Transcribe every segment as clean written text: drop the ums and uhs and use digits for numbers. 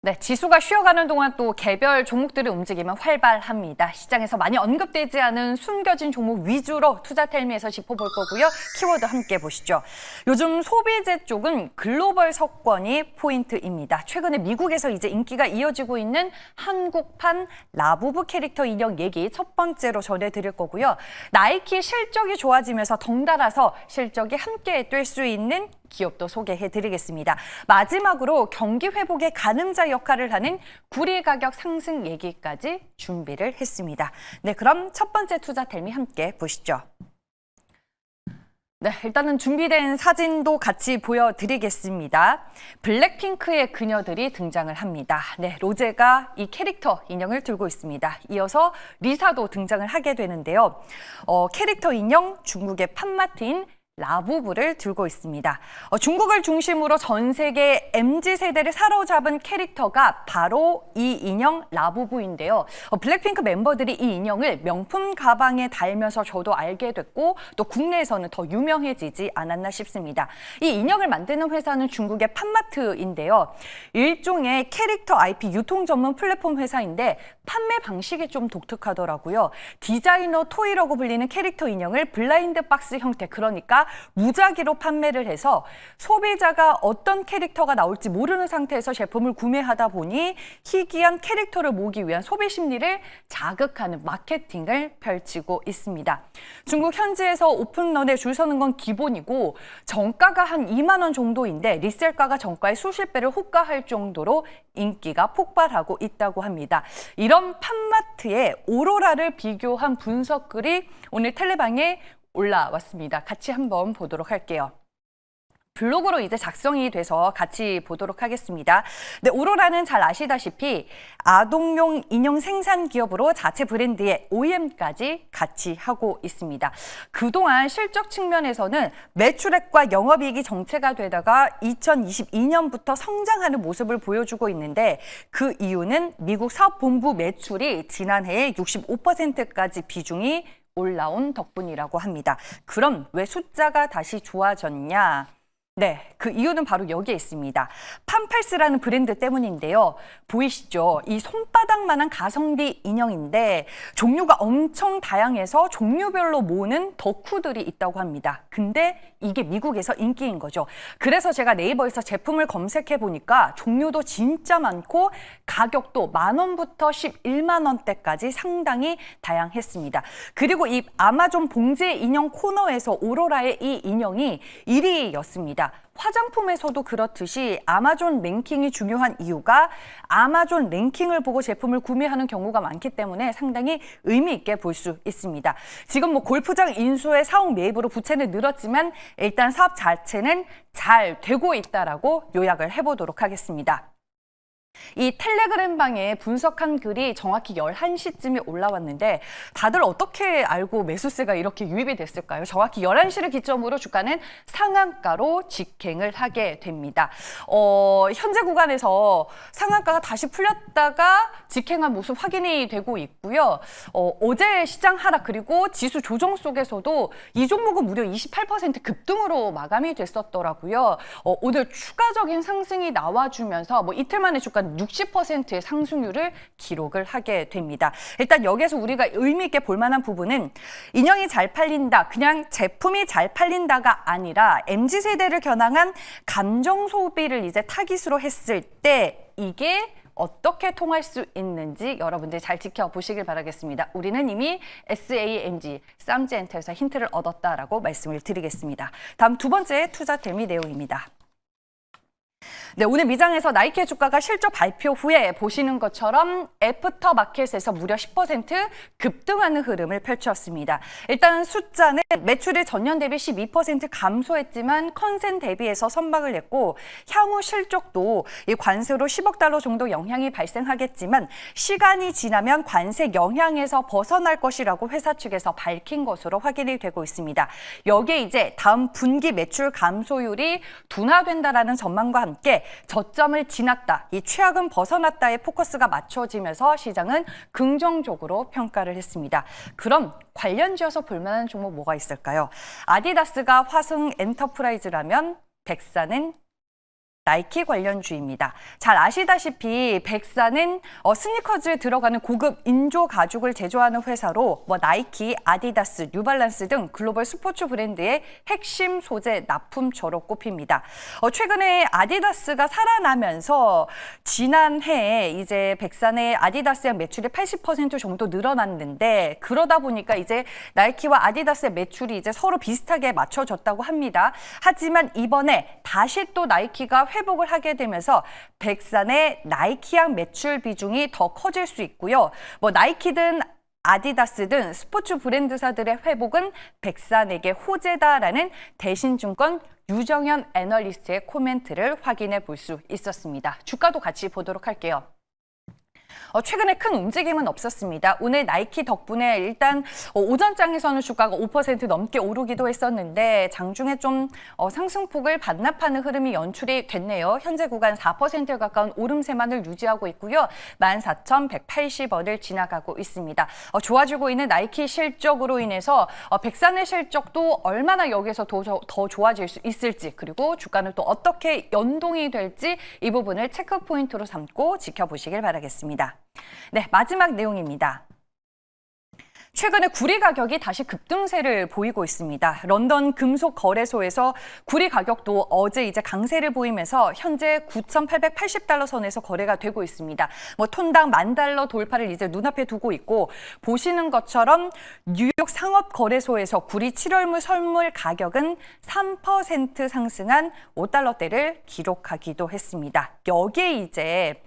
네, 지수가 쉬어가는 동안 또 개별 종목들의 움직임은 활발합니다. 시장에서 많이 언급되지 않은 숨겨진 종목 위주로 투자텔미에서 짚어볼 거고요. 키워드 함께 보시죠. 요즘 소비재 쪽은 글로벌 석권이 포인트입니다. 최근에 미국에서 이제 인기가 이어지고 있는 한국판 라부부 캐릭터 인형 얘기 첫 번째로 전해드릴 거고요. 나이키 실적이 좋아지면서 덩달아서 실적이 함께 뛸 수 있는 기업도 소개해드리겠습니다. 마지막으로 경기 회복의 가늠자 역할을 하는 구리 가격 상승 얘기까지 준비를 했습니다. 네, 그럼 첫 번째 투자텔미 함께 보시죠. 네, 일단은 준비된 사진도 같이 보여드리겠습니다. 블랙핑크의 그녀들이 등장을 합니다. 네, 로제가 이 캐릭터 인형을 들고 있습니다. 이어서 리사도 등장을 하게 되는데요. 캐릭터 인형 중국의 팝마트인 라부부를 들고 있습니다. 중국을 중심으로 전 세계 MZ세대를 사로잡은 캐릭터가 바로 이 인형 라부부인데요. 블랙핑크 멤버들이 이 인형을 명품 가방에 달면서 저도 알게 됐고 또 국내에서는 더 유명해지지 않았나 싶습니다. 이 인형을 만드는 회사는 중국의 팝마트인데요. 일종의 캐릭터 IP 유통 전문 플랫폼 회사인데 판매 방식이 좀 독특하더라고요. 디자이너 토이라고 불리는 캐릭터 인형을 블라인드 박스 형태, 그러니까 무작위로 판매를 해서 소비자가 어떤 캐릭터가 나올지 모르는 상태에서 제품을 구매하다 보니 희귀한 캐릭터를 모으기 위한 소비 심리를 자극하는 마케팅을 펼치고 있습니다. 중국 현지에서 오픈런에 줄 서는 건 기본이고 정가가 한 2만 원 정도인데 리셀가가 정가의 수십 배를 호가할 정도로 인기가 폭발하고 있다고 합니다. 이런 팝마트의 오로라를 비교한 분석글이 오늘 텔레방에 올라왔습니다. 같이 한번 보도록 할게요. 블로그로 이제 작성이 돼서 같이 보도록 하겠습니다. 네, 오로라는 잘 아시다시피 아동용 인형 생산 기업으로 자체 브랜드의 OEM까지 같이 하고 있습니다. 그동안 실적 측면에서는 매출액과 영업이익이 정체가 되다가 2022년부터 성장하는 모습을 보여주고 있는데 그 이유는 미국 사업본부 매출이 지난해에 65%까지 비중이 올라온 덕분이라고 합니다. 그럼 왜 숫자가 다시 좋아졌냐? 네, 그 이유는 바로 여기에 있습니다. 팜팔스라는 브랜드 때문인데요. 보이시죠? 이 손바닥만한 가성비 인형인데 종류가 엄청 다양해서 종류별로 모으는 덕후들이 있다고 합니다. 근데 이게 미국에서 인기인 거죠. 그래서 제가 네이버에서 제품을 검색해 보니까 종류도 진짜 많고 가격도 10,000원부터 11만 원대까지 상당히 다양했습니다. 그리고 이 아마존 봉제 인형 코너에서 오로라의 이 인형이 1위였습니다. 화장품에서도 그렇듯이 아마존 랭킹이 중요한 이유가 아마존 랭킹을 보고 제품을 구매하는 경우가 많기 때문에 상당히 의미 있게 볼 수 있습니다. 지금 골프장 인수의 사옥 매입으로 부채는 늘었지만 일단 사업 자체는 잘 되고 있다라고 요약을 해보도록 하겠습니다. 이 텔레그램 방에 분석한 글이 정확히 11시쯤에 올라왔는데 다들 어떻게 알고 매수세가 이렇게 유입이 됐을까요? 정확히 11시를 기점으로 주가는 상한가로 직행을 하게 됩니다. 현재 구간에서 상한가가 다시 풀렸다가 직행한 모습 확인이 되고 있고요. 어제 시장 하락 그리고 지수 조정 속에서도 이 종목은 무려 28% 급등으로 마감이 됐었더라고요. 오늘 추가적인 상승이 나와주면서 이틀 만에 주가 60%의 상승률을 기록을 하게 됩니다. 일단 여기에서 우리가 의미 있게 볼 만한 부분은 인형이 잘 팔린다, 그냥 제품이 잘 팔린다가 아니라 MZ세대를 겨냥한 감정 소비를 이제 타깃으로 했을 때 이게 어떻게 통할 수 있는지 여러분들 잘 지켜보시길 바라겠습니다. 우리는 이미 SAMG, 쌈지엔터에서 힌트를 얻었다라고 말씀을 드리겠습니다. 다음 두 번째 투자텔미 내용입니다. 네, 오늘 미장에서 나이키의 주가가 실적 발표 후에 보시는 것처럼 애프터마켓에서 무려 10% 급등하는 흐름을 펼쳤습니다. 일단 숫자는 매출이 전년 대비 12% 감소했지만 컨센 대비해서 선방을 했고 향후 실적도 이 관세로 10억 달러 정도 영향이 발생하겠지만 시간이 지나면 관세 영향에서 벗어날 것이라고 회사 측에서 밝힌 것으로 확인이 되고 있습니다. 여기에 이제 다음 분기 매출 감소율이 둔화된다라는 전망과 함께 저점을 지났다, 이 최악은 벗어났다의 포커스가 맞춰지면서 시장은 긍정적으로 평가를 했습니다. 그럼 관련지어서 볼만한 종목 뭐가 있을까요? 아디다스가 화승 엔터프라이즈라면 백사는 나이키 관련주입니다. 잘 아시다시피 백사는 스니커즈에 들어가는 고급 인조 가죽을 제조하는 회사로 나이키, 아디다스, 뉴발란스 등 글로벌 스포츠 브랜드의 핵심 소재 납품처로 꼽힙니다. 최근에 아디다스가 살아나면서 지난해에 이제 백사의 아디다스의 매출이 80% 정도 늘어났는데 그러다 보니까 이제 나이키와 아디다스의 매출이 이제 서로 비슷하게 맞춰졌다고 합니다. 하지만 이번에 다시 또 나이키가 회복을 하게 되면서 백산의 나이키향 매출 비중이 더 커질 수 있고요. 나이키든 아디다스든 스포츠 브랜드사들의 회복은 백산에게 호재다라는 대신증권 유정현 애널리스트의 코멘트를 확인해 볼 수 있었습니다. 주가도 같이 보도록 할게요. 최근에 큰 움직임은 없었습니다. 오늘 나이키 덕분에 일단 오전장에서는 주가가 5% 넘게 오르기도 했었는데 장중에 좀 상승폭을 반납하는 흐름이 연출이 됐네요. 현재 구간 4%에 가까운 오름세만을 유지하고 있고요. 14,180원을 지나가고 있습니다. 좋아지고 있는 나이키 실적으로 인해서 백산의 실적도 얼마나 여기서 더 좋아질 수 있을지 그리고 주가는 또 어떻게 연동이 될지 이 부분을 체크 포인트로 삼고 지켜보시길 바라겠습니다. 네, 마지막 내용입니다. 최근에 구리 가격이 다시 급등세를 보이고 있습니다. 런던 금속 거래소에서 구리 가격도 어제 이제 강세를 보이면서 현재 9,880달러 선에서 거래가 되고 있습니다. 톤당 $10,000 돌파를 이제 눈앞에 두고 있고 보시는 것처럼 뉴욕 상업 거래소에서 구리 7월물 선물 가격은 3% 상승한 $5대를 기록하기도 했습니다. 여기에 이제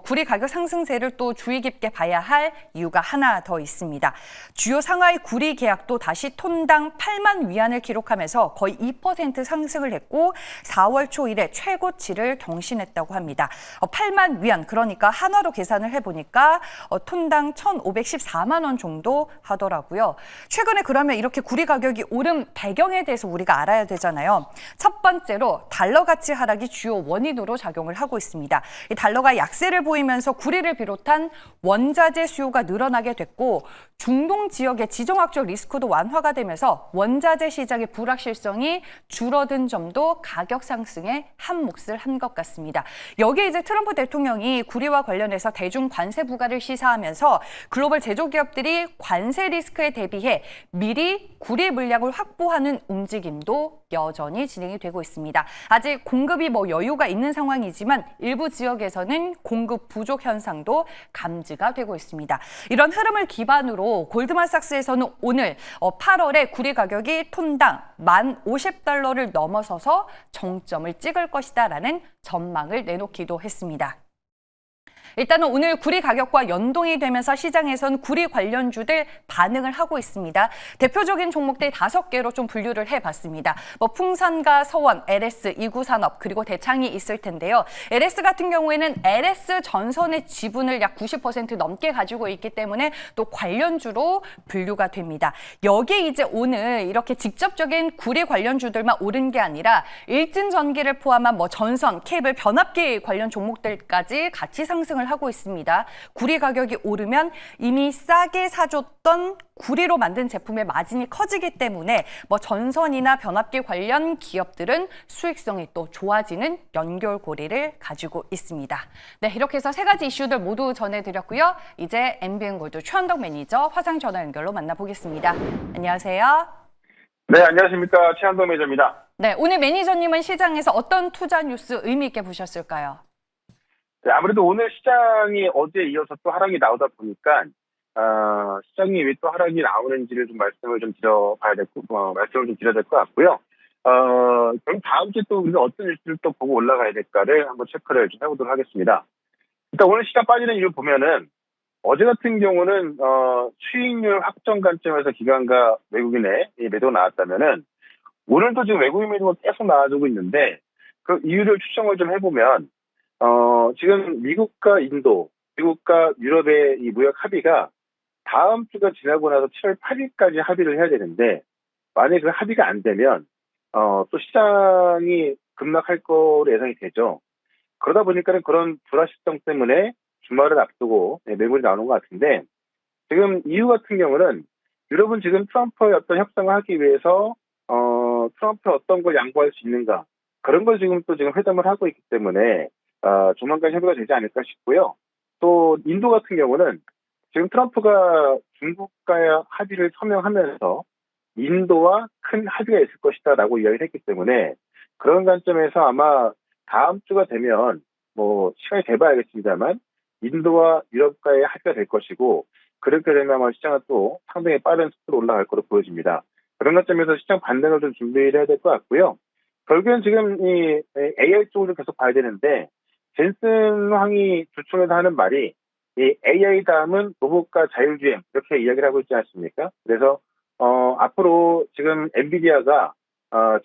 구리 가격 상승세를 또 주의 깊게 봐야 할 이유가 하나 더 있습니다. 주요 상하이 구리 계약도 다시 톤당 8만 위안을 기록하면서 거의 2% 상승을 했고 4월 초 이래 최고치를 경신했다고 합니다. 8만 위안 그러니까 한화로 계산을 해보니까 톤당 1,514만 원 정도 하더라고요. 최근에 그러면 이렇게 구리 가격이 오른 배경에 대해서 우리가 알아야 되잖아요. 첫 번째로 달러 가치 하락이 주요 원인으로 작용을 하고 있습니다. 이 달러가 약세를 보이면서 구리를 비롯한 원자재 수요가 늘어나게 됐고 중동 지역의 지정학적 리스크도 완화가 되면서 원자재 시장의 불확실성이 줄어든 점도 가격 상승에 한 몫을 한 것 같습니다. 여기에 이제 트럼프 대통령이 구리와 관련해서 대중 관세 부과를 시사하면서 글로벌 제조기업들이 관세 리스크에 대비해 미리 구리 물량을 확보하는 움직임도 여전히 진행이 되고 있습니다. 아직 공급이 여유가 있는 상황이지만 일부 지역에서는 공급 부족 현상도 감지가 되고 있습니다. 이런 흐름을 기반으로 골드만삭스에서는 오늘 8월에 구리 가격이 톤당 $10,050를 넘어서서 정점을 찍을 것이다라는 전망을 내놓기도 했습니다. 일단은 오늘 구리 가격과 연동이 되면서 시장에선 구리 관련주들 반응을 하고 있습니다. 대표적인 종목들 5개로 좀 분류를 해봤습니다. 풍산과 서원, LS, 이구산업 그리고 대창이 있을 텐데요. LS 같은 경우에는 LS 전선의 지분을 약 90% 넘게 가지고 있기 때문에 또 관련주로 분류가 됩니다. 여기에 이제 오늘 이렇게 직접적인 구리 관련주들만 오른 게 아니라 일진전기를 포함한 전선, 케이블, 변압기 관련 종목들까지 같이 상승을 하고 있습니다. 구리 가격이 오르면 이미 싸게 사줬던 구리로 만든 제품의 마진이 커지기 때문에 전선이나 변압기 관련 기업들은 수익성이 또 좋아지는 연결고리를 가지고 있습니다. 네, 이렇게 해서 3가지 이슈들 모두 전해드렸고요. 이제 MBN골드 최한덕 매니저 화상 전화 연결로 만나보겠습니다. 안녕하세요. 네, 안녕하십니까. 최한덕 매니저입니다. 네, 오늘 매니저님은 시장에서 어떤 투자 뉴스 의미 있게 보셨을까요? 네, 아무래도 오늘 시장이 어제에 이어서 또 하락이 나오다 보니까 시장이 왜 또 하락이 나오는지를 좀 말씀을 좀 드려야 될 것 같고요. 그럼 다음 주에 또 우리가 어떤 뉴스를 또 보고 올라가야 될까를 한번 체크를 좀 해보도록 하겠습니다. 일단 오늘 시장 빠지는 이유 보면은 어제 같은 경우는 수익률 확정 관점에서 기관과 외국인의 매도가 나왔다면은 오늘도 지금 외국인 매도가 계속 나와주고 있는데 그 이유를 추정을 좀 해보면 지금 미국과 인도, 미국과 유럽의 이 무역 합의가 다음 주가 지나고 나서 7월 8일까지 합의를 해야 되는데 만약에 그 합의가 안 되면 또 시장이 급락할 거로 예상이 되죠. 그러다 보니까 그런 불확실성 때문에 주말을 앞두고 매물이 나오는 것 같은데 지금 이유 같은 경우는 유럽은 지금 트럼프의 어떤 협상을 하기 위해서 트럼프의 어떤 걸 양보할 수 있는가 그런 걸 지금 회담을 하고 있기 때문에 조만간 협의가 되지 않을까 싶고요. 또 인도 같은 경우는 지금 트럼프가 중국과의 합의를 서명하면서 인도와 큰 합의가 있을 것이다라고 이야기를 했기 때문에 그런 관점에서 아마 다음 주가 되면 뭐 시간이 돼봐야겠습니다만 인도와 유럽과의 합의가 될 것이고 그렇게 되면 아마 시장은 또 상당히 빠른 속도로 올라갈 것으로 보여집니다. 그런 관점에서 시장 반등을 좀 준비를 해야 될 것 같고요. 결국엔 지금 이 AI 쪽으로 계속 봐야 되는데 젠슨 황이 주총에서 하는 말이 이 AI 다음은 로봇과 자율주행 이렇게 이야기를 하고 있지 않습니까? 그래서 앞으로 지금 엔비디아가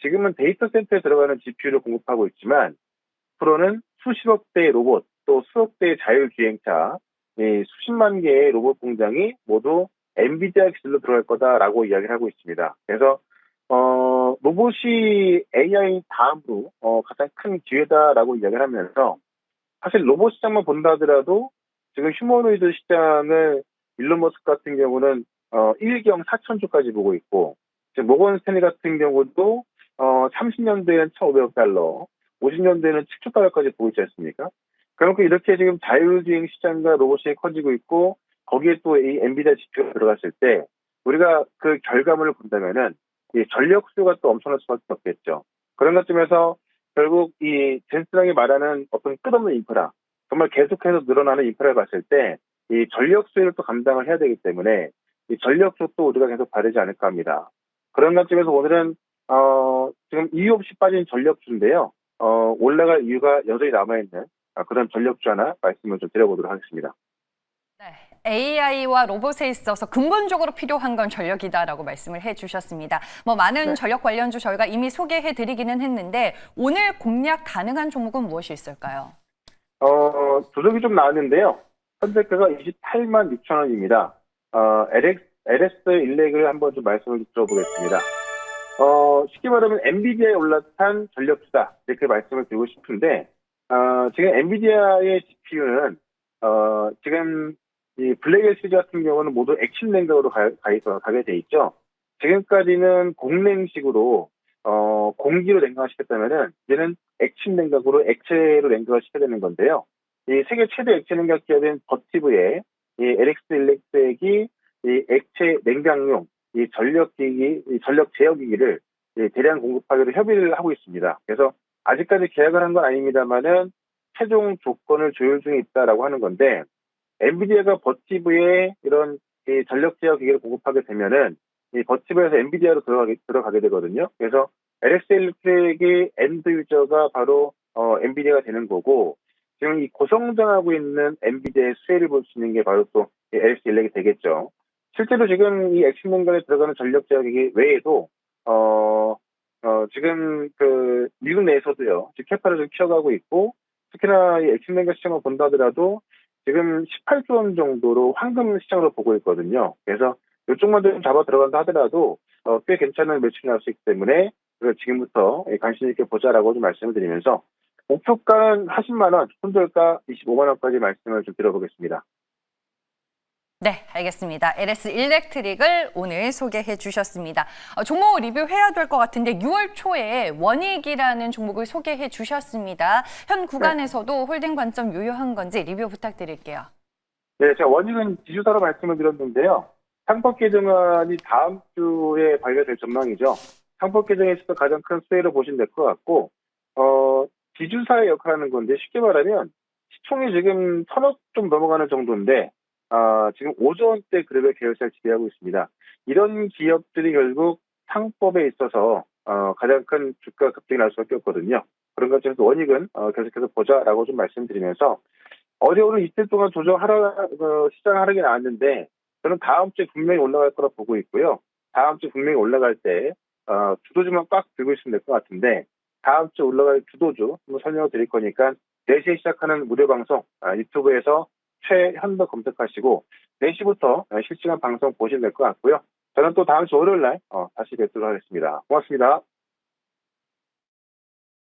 지금은 데이터 센터에 들어가는 GPU를 공급하고 있지만 앞으로는 수십억 대의 로봇 또 수억 대의 자율주행차 이 수십만 개의 로봇 공장이 모두 엔비디아 기술로 들어갈 거다라고 이야기를 하고 있습니다. 그래서 로봇이 AI 다음으로 가장 큰 기회다라고 이야기를 하면서 사실 로봇 시장만 본다 하더라도 지금 휴머노이드 시장을 일론 머스크 같은 경우는 1경 4천조까지 보고 있고 지금 모건 스탠리 같은 경우도 30년대에는 1,500억 달러, 50년대에는 7조 달러까지 보고 있지 않습니까? 그러니까 이렇게 지금 자율주행 시장과 로봇이 커지고 있고 거기에 또 이 엔비디아 지표가 들어갔을 때 우리가 그 결과물을 본다면은 이 전력 수요가 또 엄청날 수밖에 없겠죠. 그런 것쯤에서 결국 이 젠슨왕이 말하는 어떤 끝없는 인프라, 정말 계속해서 늘어나는 인프라를 봤을 때 이 전력 수요를 또 감당을 해야 되기 때문에 이 전력 쪽도 우리가 계속 바르지 않을까 합니다. 그런 관점에서 오늘은 지금 이유 없이 빠진 전력주인데요. 올라갈 이유가 여전히 남아있는 그런 전력주 하나 말씀을 좀 드려보도록 하겠습니다. 네, AI와 로봇에 있어서 근본적으로 필요한 건 전력이다라고 말씀을 해주셨습니다. 뭐 많은 네. 전력 관련주 저희가 이미 소개해드리기는 했는데 오늘 공략 가능한 종목은 무엇이 있을까요? 조정이 좀 나왔는데요. 현재가가 28만 6천 원입니다. LS 일렉을 한번 좀 말씀을 드려보겠습니다. 쉽게 말하면 엔비디아에 올라탄 전력주다 이렇게 말씀을 드리고 싶은데 지금 엔비디아의 GPU는 지금 이 블랙 시리즈 같은 경우는 모두 액침 냉각으로 가게 돼 있죠. 지금까지는 공냉식으로 공기로 냉각을 시켰다면은 이제는 액침 냉각으로 액체로 냉각을 시켜야 되는 건데요. 이 세계 최대 액체 냉각 기업인 버티브의 이 LX 일렉트렉이 이 액체 냉각용 이 전력기기, 이 전력 제어기기를 대량 공급하기로 협의를 하고 있습니다. 그래서 아직까지 계약을 한 건 아닙니다만은 최종 조건을 조율 중에 있다라고 하는 건데 엔비디아가 버티브에 이런 이 전력 제어 기기를 공급하게 되면은 이 버티브에서 엔비디아로 들어가게 되거든요. 그래서 LX 일렉트릭이 엔드 유저가 바로 엔비디아가 되는 거고 지금 이 고성장하고 있는 엔비디아의 수혜를 볼 수 있는 게 바로 또 LX 일렉이 되겠죠. 실제로 지금 이 액침 냉각에 들어가는 전력 제어 기기 외에도 지금 그 미국 내에서도요. 지금 캐파를 좀 키워가고 있고 특히나 이 액침 냉각 시장을 본다 하더라도 지금 18조 원 정도로 황금 시장으로 보고 있거든요. 그래서 이쪽만 좀 잡아 들어간다 하더라도 꽤 괜찮은 매출이 나올 수 있기 때문에 지금부터 관심 있게 보자라고 좀 말씀을 드리면서 목표가는 40만 원, 손절가 25만 원까지 말씀을 좀 드려보겠습니다. 네, 알겠습니다. LS 일렉트릭을 오늘 소개해 주셨습니다. 종목 리뷰해야 될 것 같은데 6월 초에 원익이라는 종목을 소개해 주셨습니다. 현 구간에서도 홀딩 관점 유효한 건지 리뷰 부탁드릴게요. 네, 제가 원익은 지주사로 말씀을 드렸는데요. 상법 개정안이 다음 주에 발표될 전망이죠. 상법 개정에 있어서 가장 큰 수혜로 보시면 될 것 같고, 지주사의 역할을 하는 건데 쉽게 말하면 시총이 지금 1,000억 좀 넘어가는 정도인데 지금 5조 원대 그룹의 계열사를 지배하고 있습니다. 이런 기업들이 결국 상법에 있어서 가장 큰 주가 급등이 날 수밖에 없거든요. 그런 것에서 원익은 계속해서 보자라고 좀 말씀드리면서 어제 오늘 이틀 동안 시장 하락이 나왔는데 저는 다음 주에 분명히 올라갈 거라 보고 있고요. 다음 주에 분명히 올라갈 때 주도주만 꽉 들고 있으면 될 것 같은데 다음 주에 올라갈 주도주 한번 설명을 드릴 거니까 4시에 시작하는 무료 방송 유튜브에서 최현덕 검색하시고 4시부터 실시간 방송 보시면 될 것 같고요. 저는 또 다음 주 월요일 날 다시 뵙도록 하겠습니다. 고맙습니다.